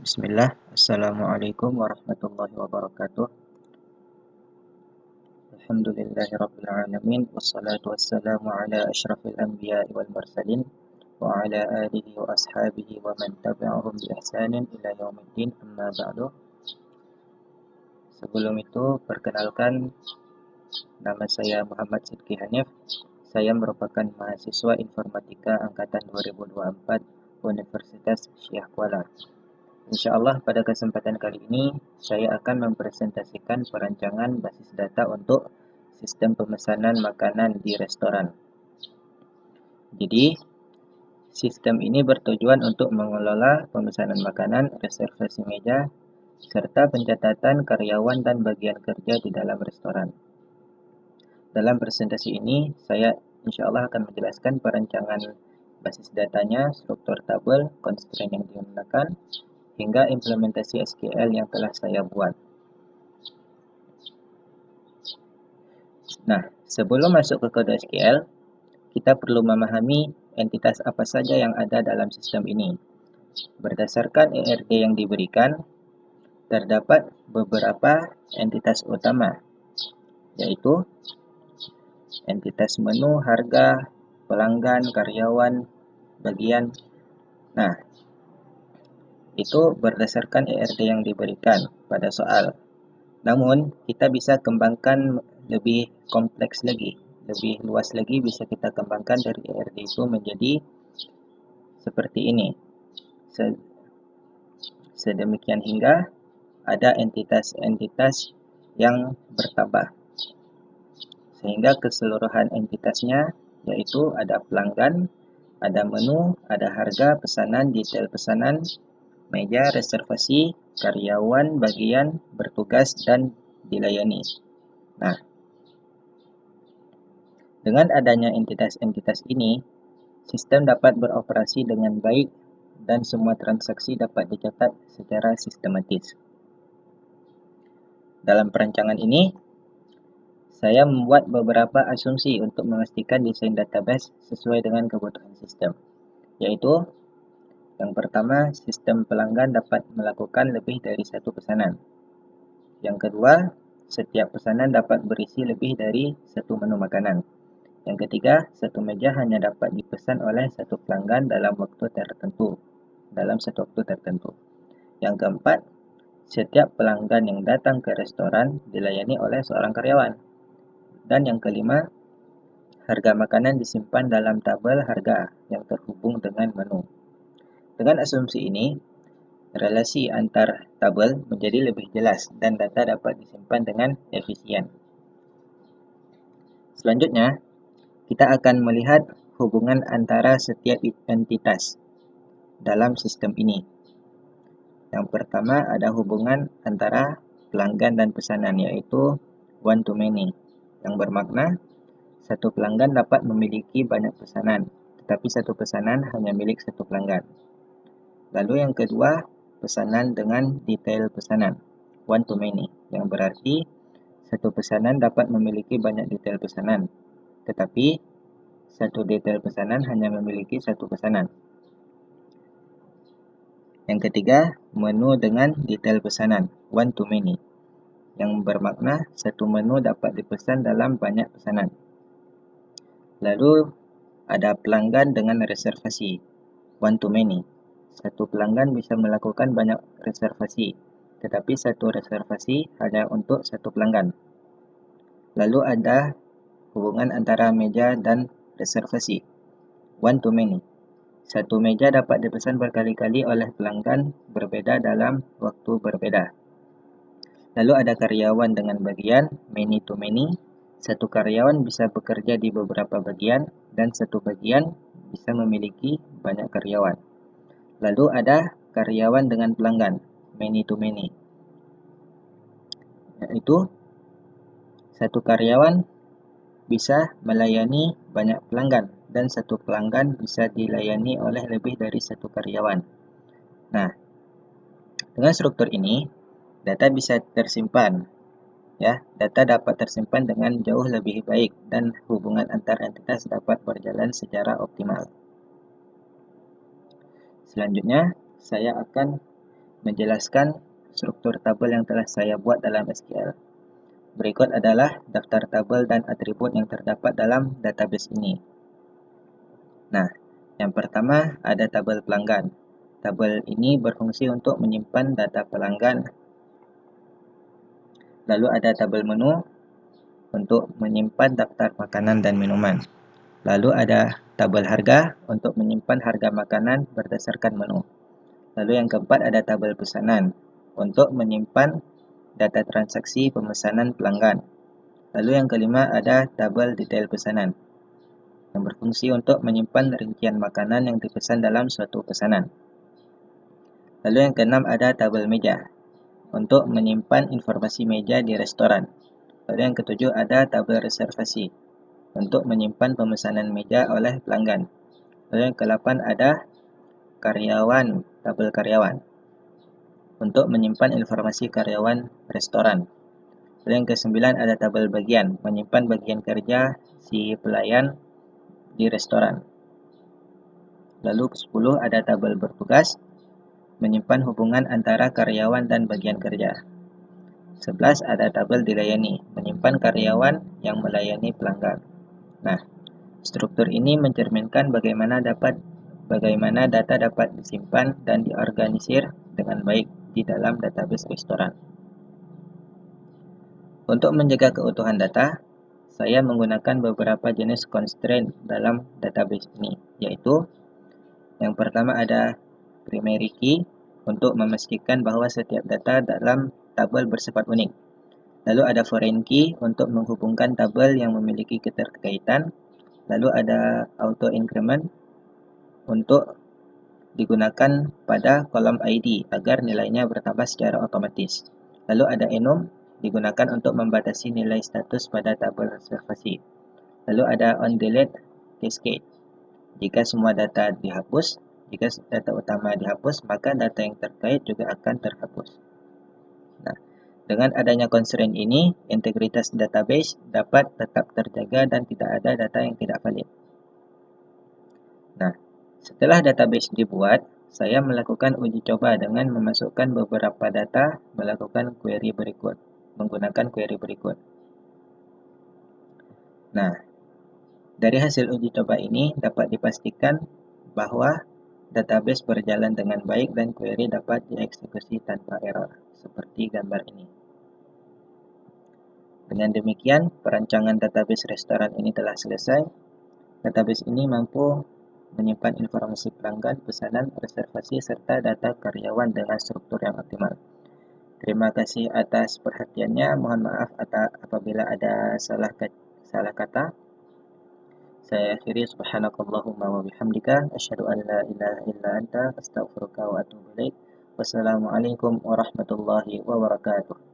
Bismillah, Assalamualaikum warahmatullahi wabarakatuh. Alhamdulillahirrabbilalamin. Wassalatu wassalamu ala ashrafil anbiya wal mursalin wa ala alihi wa ashabihi wa man tabi'ahum bi ihsanin ila yaumiddin, amma ba'du. Sebelum itu, perkenalkan, nama saya Muhammad Sidki Hanif. Saya merupakan mahasiswa informatika angkatan 2024 Universitas Syekh Kuala. Insyaallah pada kesempatan kali ini saya akan mempresentasikan perancangan basis data untuk sistem pemesanan makanan di restoran. Jadi, sistem ini bertujuan untuk mengelola pemesanan makanan, reservasi meja, serta pencatatan karyawan dan bagian kerja di dalam restoran. Dalam presentasi ini, saya insyaallah akan menjelaskan perancangan basis datanya, struktur tabel, constraint yang digunakan, hingga implementasi SQL yang telah saya buat. Nah, sebelum masuk ke kode SQL, kita perlu memahami entitas apa saja yang ada dalam sistem ini. Berdasarkan ERD yang diberikan, terdapat beberapa entitas utama, yaitu entitas menu, harga, pelanggan, karyawan, bagian. Nah, itu berdasarkan ERD yang diberikan pada soal. Namun, kita bisa kembangkan lebih kompleks lagi, lebih luas lagi, bisa kita kembangkan dari ERD itu menjadi seperti ini. Sedemikian hingga ada entitas-entitas yang bertambah. Sehingga keseluruhan entitasnya yaitu ada pelanggan, ada menu, ada harga, pesanan, detail pesanan, meja, reservasi, karyawan, bagian, bertugas, dan dilayani. Nah, dengan adanya entitas-entitas ini, sistem dapat beroperasi dengan baik dan semua transaksi dapat dicatat secara sistematis. Dalam perancangan ini, saya membuat beberapa asumsi untuk memastikan desain database sesuai dengan kebutuhan sistem, yaitu yang pertama, sistem pelanggan dapat melakukan lebih dari satu pesanan. Yang kedua, setiap pesanan dapat berisi lebih dari satu menu makanan. Yang ketiga, satu meja hanya dapat dipesan oleh satu pelanggan dalam satu waktu tertentu. Yang keempat, setiap pelanggan yang datang ke restoran dilayani oleh seorang karyawan. Dan yang kelima, harga makanan disimpan dalam tabel harga yang terhubung dengan menu. Dengan asumsi ini, relasi antar tabel menjadi lebih jelas dan data dapat disimpan dengan efisien. Selanjutnya, kita akan melihat hubungan antara setiap entitas dalam sistem ini. Yang pertama ada hubungan antara pelanggan dan pesanan, yaitu one to many, yang bermakna satu pelanggan dapat memiliki banyak pesanan, tetapi satu pesanan hanya milik satu pelanggan. Lalu yang kedua, pesanan dengan detail pesanan, one to many, yang berarti satu pesanan dapat memiliki banyak detail pesanan, tetapi satu detail pesanan hanya memiliki satu pesanan. Yang ketiga, menu dengan detail pesanan, one to many, yang bermakna satu menu dapat dipesan dalam banyak pesanan. Lalu ada pelanggan dengan reservasi, one to many. Satu pelanggan bisa melakukan banyak reservasi, tetapi satu reservasi hanya untuk satu pelanggan. Lalu ada hubungan antara meja dan reservasi, one to many. Satu meja dapat dipesan berkali-kali oleh pelanggan berbeda dalam waktu berbeda. Lalu ada karyawan dengan bagian, many to many. Satu karyawan bisa bekerja di beberapa bagian dan satu bagian bisa memiliki banyak karyawan. Lalu ada karyawan dengan pelanggan, many to many. Yaitu satu karyawan bisa melayani banyak pelanggan dan satu pelanggan bisa dilayani oleh lebih dari satu karyawan. Nah, dengan struktur ini, data bisa tersimpan. Data dapat tersimpan dengan jauh lebih baik dan hubungan antar entitas dapat berjalan secara optimal. Selanjutnya, saya akan menjelaskan struktur tabel yang telah saya buat dalam SQL. Berikut adalah daftar tabel dan atribut yang terdapat dalam database ini. Nah, yang pertama ada tabel pelanggan. Tabel ini berfungsi untuk menyimpan data pelanggan. Lalu ada tabel menu untuk menyimpan daftar makanan dan minuman. Lalu ada tabel harga untuk menyimpan harga makanan berdasarkan menu. Lalu yang keempat ada tabel pesanan untuk menyimpan data transaksi pemesanan pelanggan. Lalu yang kelima ada tabel detail pesanan yang berfungsi untuk menyimpan rincian makanan yang dipesan dalam suatu pesanan. Lalu yang keenam ada tabel meja untuk menyimpan informasi meja di restoran. Lalu yang ketujuh ada tabel reservasi untuk menyimpan pemesanan meja oleh pelanggan. Lalu yang ke-8 ada karyawan, tabel karyawan untuk menyimpan informasi karyawan restoran. Lalu yang ke-9 ada tabel bagian, menyimpan bagian kerja si pelayan di restoran. Lalu ke-10 ada tabel bertugas, menyimpan hubungan antara karyawan dan bagian kerja. 11 ada tabel dilayani, menyimpan karyawan yang melayani pelanggan. Nah, struktur ini mencerminkan bagaimana data dapat disimpan dan diorganisir dengan baik di dalam database restoran. Untuk menjaga keutuhan data, saya menggunakan beberapa jenis constraint dalam database ini, yaitu yang pertama ada primary key untuk memastikan bahwa setiap data dalam tabel bersifat unik. Lalu ada foreign key untuk menghubungkan tabel yang memiliki keterkaitan. Lalu ada auto increment untuk digunakan pada kolom ID agar nilainya bertambah secara otomatis. Lalu ada enum digunakan untuk membatasi nilai status pada tabel reservasi. Lalu ada onDelete cascade. Jika semua data dihapus, jika data utama dihapus, maka data yang terkait juga akan terhapus. Nah, dengan adanya constraint ini, integritas database dapat tetap terjaga dan tidak ada data yang tidak valid. Nah, setelah database dibuat, saya melakukan uji coba dengan memasukkan beberapa data menggunakan query berikut. Nah, dari hasil uji coba ini dapat dipastikan bahwa database berjalan dengan baik dan query dapat dieksekusi tanpa error, seperti gambar ini. Dengan demikian, perancangan database restoran ini telah selesai. Database ini mampu menyimpan informasi pelanggan, pesanan, reservasi, serta data karyawan dengan struktur yang optimal. Terima kasih atas perhatiannya. Mohon maaf apabila ada salah kata. Saya akhiri subhanakallahumma wa bihamdika asyhadu an la ilaha illa anta astaghfiruka wa atubu ilaik. Wassalamualaikum warahmatullahi wabarakatuh.